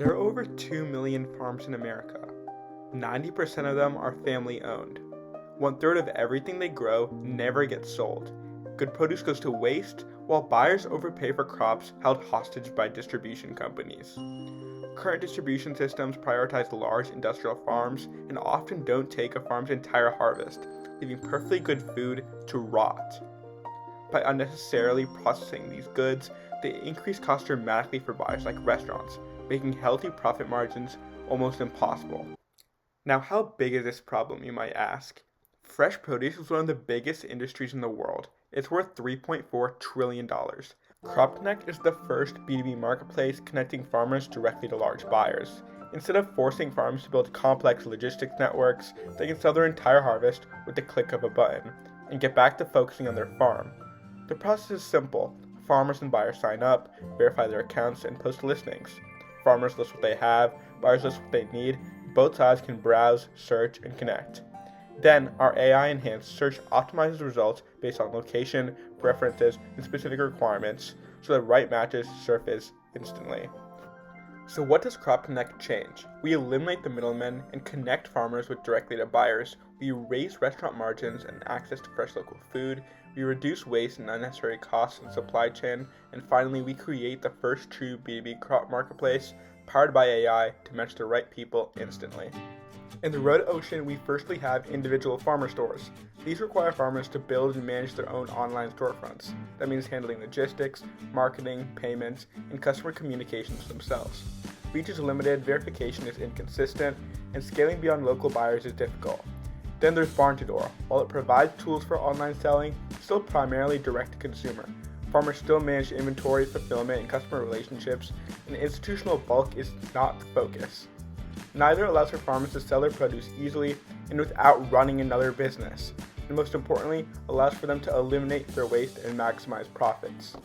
There are over 2 million farms in America. 90% of them are family owned. 1/3 of everything they grow never gets sold. Good produce goes to waste, while buyers overpay for crops held hostage by distribution companies. Current distribution systems prioritize large industrial farms and often don't take a farm's entire harvest, leaving perfectly good food to rot. By unnecessarily processing these goods, they increase costs dramatically for buyers like restaurants, making healthy profit margins almost impossible. Now, how big is this problem, you might ask? Fresh produce is one of the biggest industries in the world. It's worth $3.4 trillion. CropConnect is the first B2B marketplace connecting farmers directly to large buyers. Instead of forcing farms to build complex logistics networks, they can sell their entire harvest with the click of a button and get back to focusing on their farm. The process is simple. Farmers and buyers sign up, verify their accounts, and post listings. Farmers list what they have, buyers list what they need. Both sides can browse, search, and connect. Then, our AI-enhanced search optimizes results based on location, preferences, and specific requirements, so the right matches surface instantly. So what does CropConnect change? We eliminate the middlemen and connect farmers directly to buyers. We raise restaurant margins and access to fresh local food. We reduce waste and unnecessary costs in supply chain. And finally, we create the first true B2B crop marketplace powered by AI to match the right people instantly. In the red ocean, we firstly have individual farmer stores. These require farmers to build and manage their own online storefronts. That means handling logistics, marketing, payments, and customer communications themselves. Reach is limited, verification is inconsistent, and scaling beyond local buyers is difficult. Then there's Barn to Door. While it provides tools for online selling, it's still primarily direct to consumer. Farmers still manage inventory, fulfillment, and customer relationships, and institutional bulk is not the focus. Neither allows for farmers to sell their produce easily and without running another business, and most importantly, allows for them to eliminate their waste and maximize profits.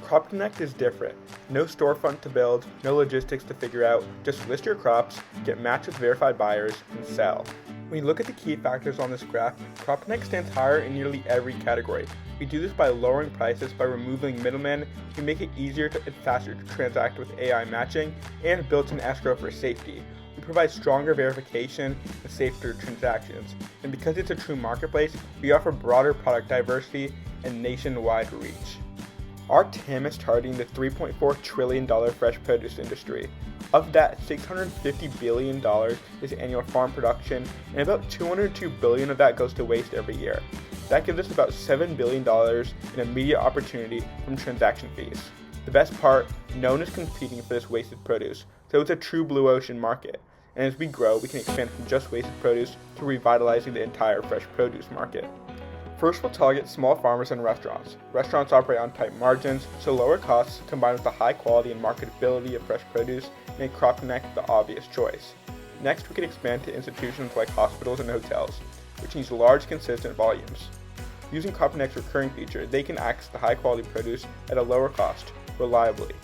CropConnect is different. No storefront to build, no logistics to figure out, just list your crops, get matched with verified buyers, and sell. When you look at the key factors on this graph, CropConnect stands higher in nearly every category. We do this by lowering prices, by removing middlemen, we make it easier and faster to transact with AI matching, and built-in escrow for safety. We provide stronger verification and safer transactions, and because it's a true marketplace, we offer broader product diversity and nationwide reach. Our TAM is targeting the $3.4 trillion fresh produce industry. Of that, $650 billion is annual farm production, and about $202 billion of that goes to waste every year. That gives us about $7 billion in immediate opportunity from transaction fees. The best part, no one is competing for this wasted produce, so it's a true blue ocean market. And as we grow, we can expand from just wasted produce to revitalizing the entire fresh produce market. First, we'll target small farmers and restaurants. Restaurants operate on tight margins, so lower costs combined with the high quality and marketability of fresh produce make CropConnect the obvious choice. Next, we can expand to institutions like hospitals and hotels, which needs large, consistent volumes. Using CropConnect's recurring feature, they can access the high quality produce at a lower cost, reliably.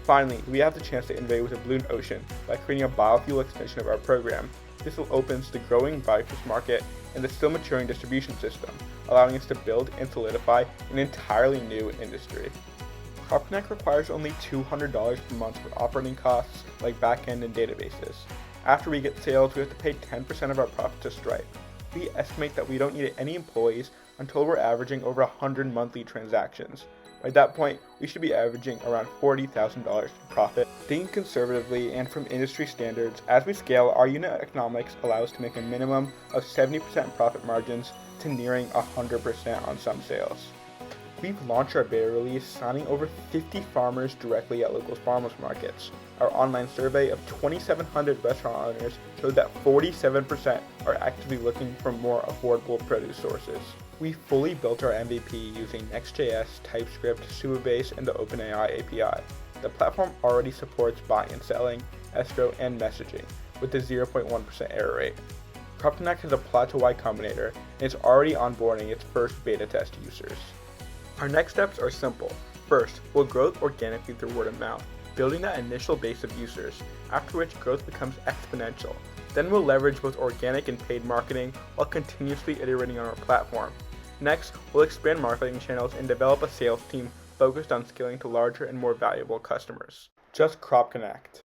Finally, we have the chance to innovate with a blue ocean by creating a biofuel extension of our program. This will open the growing biofuels market and the still maturing distribution system, allowing us to build and solidify an entirely new industry. CropConnect requires only $200 per month for operating costs like backend and databases. After we get sales, we have to pay 10% of our profit to Stripe. We estimate that we don't need any employees until we're averaging over 100 monthly transactions. By that point, we should be averaging around $40,000 in profit. Thinking conservatively and from industry standards, as we scale, our unit economics allow us to make a minimum of 70% profit margins to nearing 100% on some sales. We've launched our beta release, signing over 50 farmers directly at local farmers markets. Our online survey of 2,700 restaurant owners showed that 47% are actively looking for more affordable produce sources. We fully built our MVP using Next.js, TypeScript, Supabase, and the OpenAI API. The platform already supports buying and selling, escrow, and messaging, with a 0.1% error rate. CropConnect has a plot to Y Combinator, and it's already onboarding its first beta test users. Our next steps are simple. First, we'll grow organically through word of mouth, building that initial base of users, after which growth becomes exponential. Then we'll leverage both organic and paid marketing while continuously iterating on our platform. Next, we'll expand marketing channels and develop a sales team focused on scaling to larger and more valuable customers. Just CropConnect.